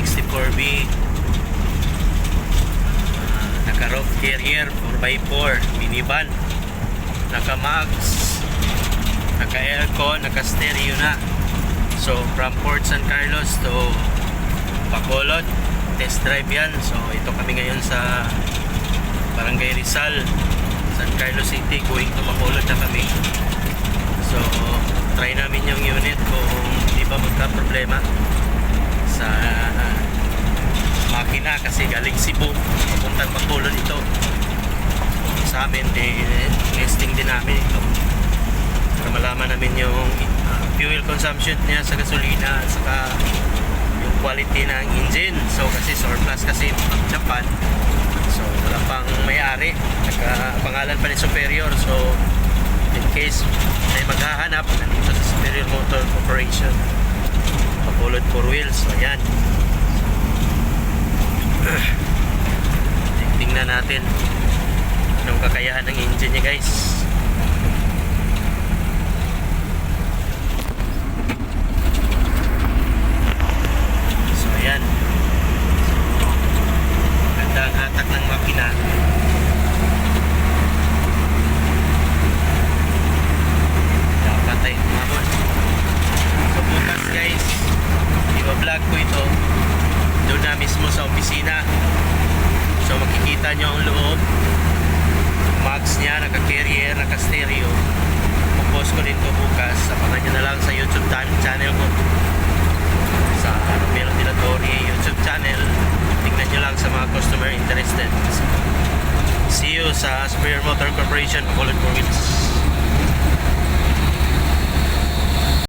64B. Naka-roof carrier 4x4 minivan, naka-mags, naka-aircon, naka-stereo na. So from Port San Carlos to Bacolod, test drive yan. So ito kami ngayon sa Barangay Rizal, San Carlos City, going to Bacolod na kami. So try namin yung unit kung di ba magka-problema sa makina, kasi galing Cebu papuntang Bacolod ito. Sa amin nesting din namin ito para malaman namin yung fuel consumption niya sa gasolina at saka yung quality ng engine. So kasi surplus kasi Japan, so wala pang may-ari, nagkapangalan pa ni Superior. So in case may maghahanap, nandito sa Superior Motor Corporation, Bacolod 4 wheels. So ayan, tingnan natin anong kakayahan ng engine niya, guys. So ayan, so ganda ang hatak ng makina. Dapat ay tumabot. So bukas, guys, i-vlog ko ito doon na mismo sa opisina. So makikita nyo ang loob, mags niya, naka-carrier, naka-stereo. Post ko din to bukas. Abangan nyo na lang sa YouTube channel ko, sa Romero De La Torre YouTube channel. Tingnan nyo lang sa mga customer interested. See you sa Superior Motor Corporation, Bacolod 4 Wheels.